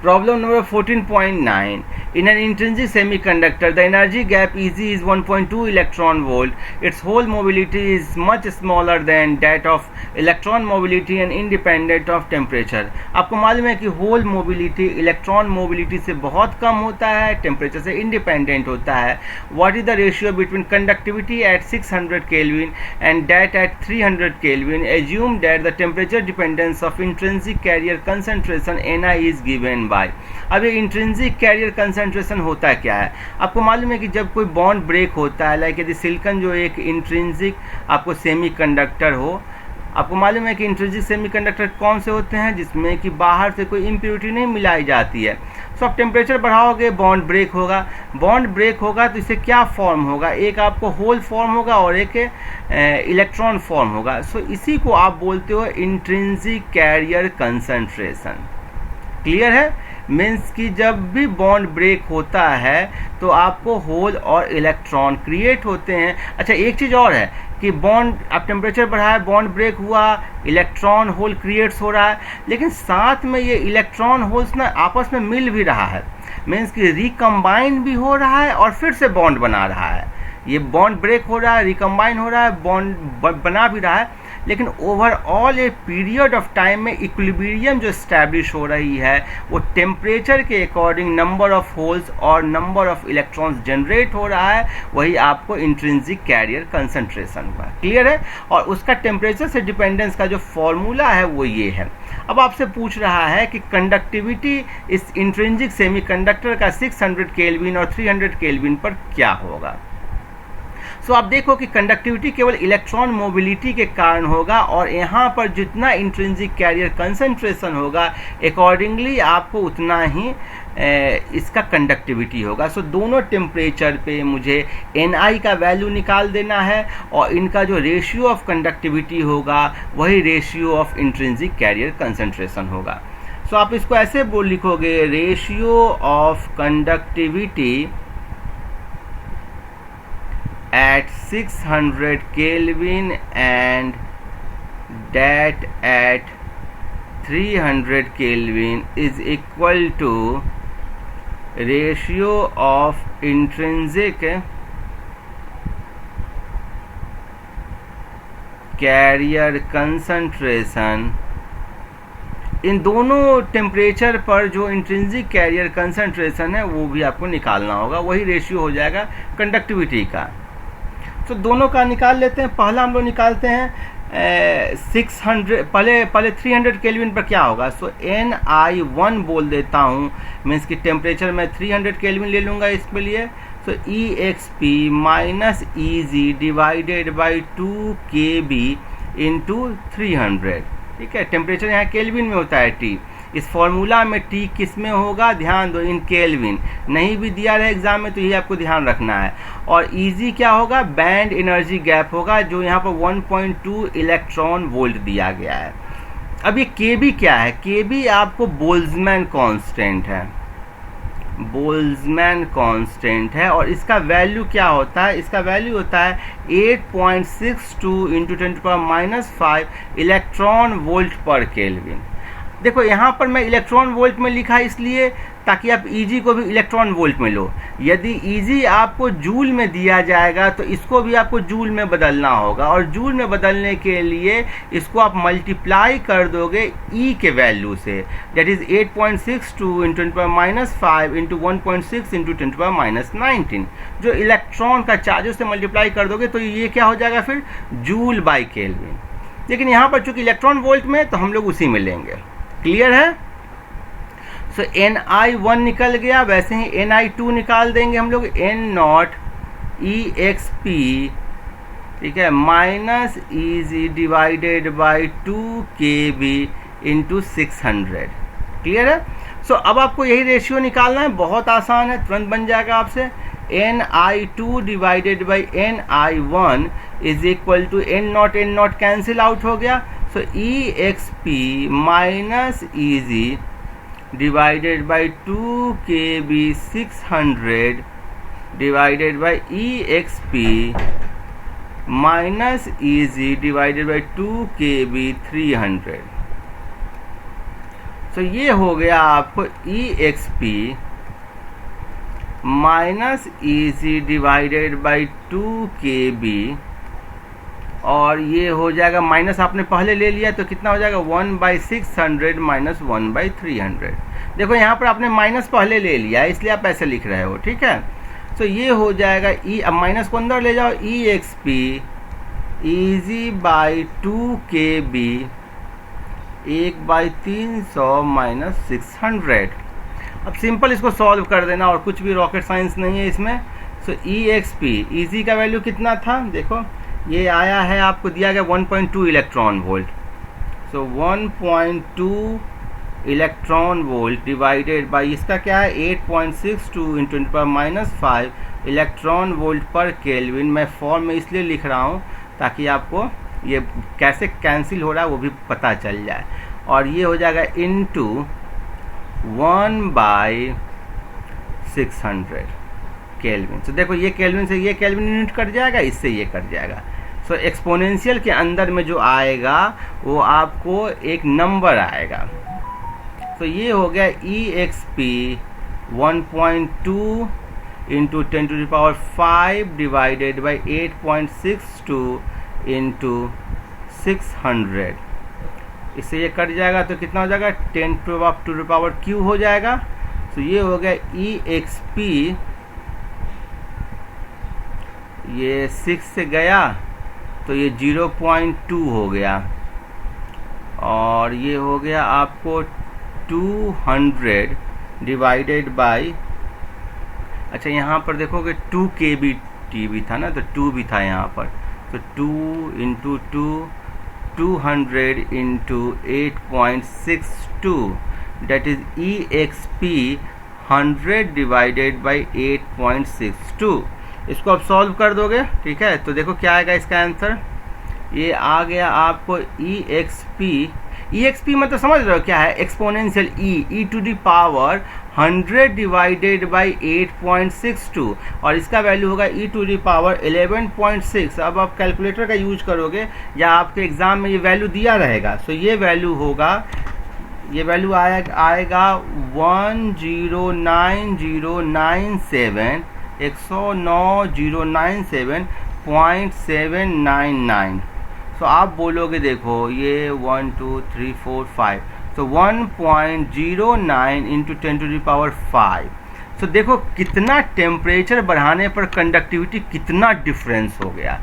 Problem number 14.9. In an intrinsic semiconductor, the energy gap Eg is 1.2 electron volt. Its whole mobility is much smaller than that of electron mobility and independent of temperature. आपको मालूम है कि whole mobility electron mobility से बहुत कम होता है, temperature से independent होता है. What is the ratio between conductivity at 600 Kelvin and that at 300 Kelvin? Assume that the temperature dependence of intrinsic carrier concentration Ni is given by. अब ये intrinsic carrier concentration होता है क्या है? आपको मालूम है कि जब कोई बॉन्ड ब्रेक होता है, लाइक यदि सिलिकॉन जो एक इंट्रिंसिक आपको सेमीकंडक्टर हो, आपको मालूम है कि इंट्रिंसिक सेमीकंडक्टर कौन से होते हैं? जिसमें कि बाहर से कोई इम्प्योरिटी नहीं मिलाई जाती है. सो आप टेम्परेचर बढ़ाओगे, बॉन्ड ब्रेक होगा. बॉन्ड ब्रेक होगा तो इससे क्या फॉर्म होगा? एक आपको होल फॉर्म होगा और एक इलेक्ट्रॉन फॉर्म होगा. सो इसी को आप बोलते हो इंट्रिंसिक कैरियर कंसंट्रेशन. क्लियर है? मीन्स कि जब भी बॉन्ड ब्रेक होता है तो आपको होल और इलेक्ट्रॉन क्रिएट होते हैं. अच्छा, एक चीज़ और है कि बॉन्ड आप टेम्परेचर बढ़ाए, बॉन्ड ब्रेक हुआ, इलेक्ट्रॉन होल क्रिएट्स हो रहा है, लेकिन साथ में ये इलेक्ट्रॉन होल्स ना आपस में मिल भी रहा है. मीन्स कि रिकम्बाइन भी हो रहा है और फिर से बॉन्ड बना रहा है. ये बॉन्ड ब्रेक हो रहा है, रिकम्बाइन हो रहा है, बॉन्ड बना भी रहा है, लेकिन overall a period of time में इक्विलिब्रियम जो एस्टैब्लिश हो रही है वो टेम्परेचर के अकॉर्डिंग नंबर ऑफ होल्स और नंबर ऑफ इलेक्ट्रॉन्स जनरेट हो रहा है. वही आपको इंट्रिंसिक कैरियर कंसंट्रेशन हुआ. क्लियर है? और उसका टेम्परेचर से डिपेंडेंस का जो फॉर्मूला है वो ये है. अब आपसे पूछ रहा है कि कंडक्टिविटी इस इंट्रिंसिक सेमीकंडक्टर का 600 केल्विन और 300 केल्विन पर क्या होगा. सो आप देखो कि कंडक्टिविटी केवल इलेक्ट्रॉन मोबिलिटी के कारण होगा और यहाँ पर जितना इंट्रिंसिक कैरियर कंसंट्रेशन होगा अकॉर्डिंगली आपको उतना ही इसका कंडक्टिविटी होगा. सो दोनों टेम्परेचर पे मुझे Ni का वैल्यू निकाल देना है और इनका जो रेशियो ऑफ कंडक्टिविटी होगा वही ratio of intrinsic carrier concentration होगा. सो आप इसको ऐसे बोल लिखोगे, ratio of conductivity at 600 Kelvin and that at 300 Kelvin is equal to ratio of intrinsic carrier concentration. इन दोनों टेम्परेचर पर जो इंट्रिंसिक कैरियर कंसंट्रेशन है वो भी आपको निकालना होगा. वही रेशियो हो जाएगा कंडक्टिविटी का. तो दोनों का निकाल लेते हैं. पहला हम लोग निकालते हैं 600. पहले 300 केल्विन पर क्या होगा. सो Ni1 बोल देता हूँ, मीन्स कि टेम्परेचर में 300 केल्विन ले लूँगा इसके लिए. सो EXP minus EG divided by 2KB into 300. ठीक है, टेम्परेचर यहाँ केल्विन में होता है T. इस फॉर्मूला में T किस में होगा? ध्यान दो, इन केल्विन. नहीं भी दिया रहे एग्जाम में तो ये आपको ध्यान रखना है. और Eg क्या होगा? बैंड एनर्जी गैप होगा, जो यहाँ पर 1.2 इलेक्ट्रॉन वोल्ट दिया गया है. अब ये Kb क्या है? Kb आपको बोल्ट्जमैन कांस्टेंट है. बोल्ट्जमैन कांस्टेंट है और इसका वैल्यू क्या होता है? इसका वैल्यू होता है 8.62 इंटू 10⁻⁵ इलेक्ट्रॉन वोल्ट पर केल्विन. देखो यहाँ पर मैं इलेक्ट्रॉन वोल्ट में लिखा इसलिए ताकि आप Eg को भी इलेक्ट्रॉन वोल्ट में लो. यदि Eg आपको जूल में दिया जाएगा तो इसको भी आपको जूल में बदलना होगा और जूल में बदलने के लिए इसको आप मल्टीप्लाई कर दोगे E के वैल्यू से. That is 8.62 into 10⁻⁵ into 1.6 into 10⁻⁹. जो इलेक्ट्रॉन का चार्ज से मल्टीप्लाई कर दोगे तो ये क्या हो जाएगा फिर? Joule by kelvin. लेकिन यहाँ पर चूंकि इलेक्ट्रॉन वोल्ट में तो हम लोग उसी में लेंगे. क्लियर है? सो Ni1 निकल गया. वैसे ही Ni2 निकाल देंगे हम लोग. N0 EXP, ठीक है, minus EG divided by 2KB into 600. Clear है? सो अब आपको यही रेशियो निकालना है. बहुत आसान है, तुरंत बन जाएगा आपसे. Ni2 divided by Ni1 is equal to N0 cancel out हो गया. So EXP minus EG divided by 2KB 600 divided by EXP minus EG divided by 2KB 300. तो ये हो गया आपको EXP minus EC divided by 2KB, और ये हो जाएगा माइनस आपने पहले ले लिया तो कितना हो जाएगा 1/600 माइनस 1/300। देखो यहाँ पर आपने माइनस पहले ले लिया इसलिए आप ऐसे लिख रहे हो, ठीक है। तो ये हो जाएगा अब माइनस को अंदर ले जाओ, EXP EG by 2KB 1/300 minus 600। अब सिंपल इसको सॉल्व कर देना और कुछ भी रॉकेट साइंस नहीं है इसमें। सो EXP EG का वैल्यू कितना था, देखो ये आया है, आपको दिया गया 1.2 electron volt. So 1.2 electron volt divided by इसका क्या है 8.62 इंटू 10⁻⁵ इलेक्ट्रॉन वोल्ट पर केल्विन। मैं फॉर्म में इसलिए लिख रहा हूँ ताकि आपको ये कैसे कैंसिल हो रहा है वो भी पता चल जाए। और ये हो जाएगा इनटू 1/600 केल्विन। तो देखो ये केल्विन से ये केल्विन यूनिट कट जाएगा, इससे ये कट जाएगा। सो एक्सपोनेंशियल के अंदर में जो आएगा वो आपको एक नंबर आएगा। तो ये हो गया EXP 1.2 into 10⁵ divided by 8.62 into 600। इससे ये कट जाएगा तो कितना हो जाएगा 10⁻⁵ हो जाएगा। तो ये हो गया EXP, ये 6 से गया तो ये 0.2 हो गया, और ये हो गया आपको 200 डिवाइडेड बाई, अच्छा यहाँ पर देखोगे 2KB TB था ना, तो 2 भी था यहाँ पर। तो 2 into 200 into 8.62 that is EXP 100 divided by 8.62। इसको अब सॉल्व कर दोगे, ठीक है। तो देखो क्या आएगा इसका आंसर, ये आ गया आपको EXP मतलब समझ रहे हो क्या है, exponential E to the power 100 divided by 8.62, और इसका वैल्यू होगा E टू दी पावर 11.6। अब आप कैलकुलेटर का यूज करोगे या आपके एग्जाम में ये वैल्यू दिया रहेगा, तो ये वैल्यू होगा, ये वैल्यू आएगा 109,097 109,097.799। सो आप बोलोगे देखो ये 1 2 3 4 5, तो 1.09 इंटू 10⁵। सो देखो कितना टेम्परेचर बढ़ाने पर कंडक्टिविटी कितना डिफरेंस हो गया।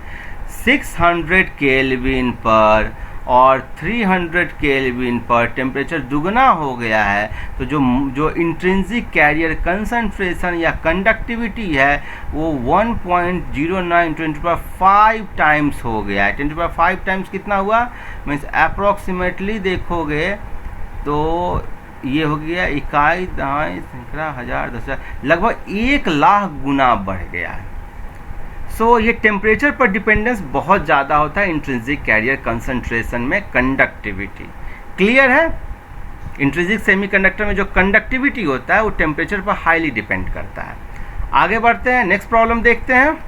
600 केल्विन पर और 300 केल्विन पर टेम्परेचर दुगना हो गया है। तो जो इंट्रिंसिक कैरियर कंसंट्रेशन या कंडक्टिविटी है वो 1.09 10⁵ टाइम्स हो गया है। 10⁵ टाइम्स कितना हुआ, मीन्स अप्रॉक्सीमेटली देखोगे तो ये हो गया इकाई दहाई सैकड़ा हजार 10,000, लगभग 1 लाख गुना बढ़ गया है। सो ये टेम्परेचर पर डिपेंडेंस बहुत ज़्यादा होता है इंट्रिंसिक कैरियर कंसंट्रेशन में कंडक्टिविटी। क्लियर है, इंट्रिंसिक सेमीकंडक्टर में जो कंडक्टिविटी होता है वो टेम्परेचर पर हाईली डिपेंड करता है। आगे बढ़ते हैं, नेक्स्ट प्रॉब्लम देखते हैं।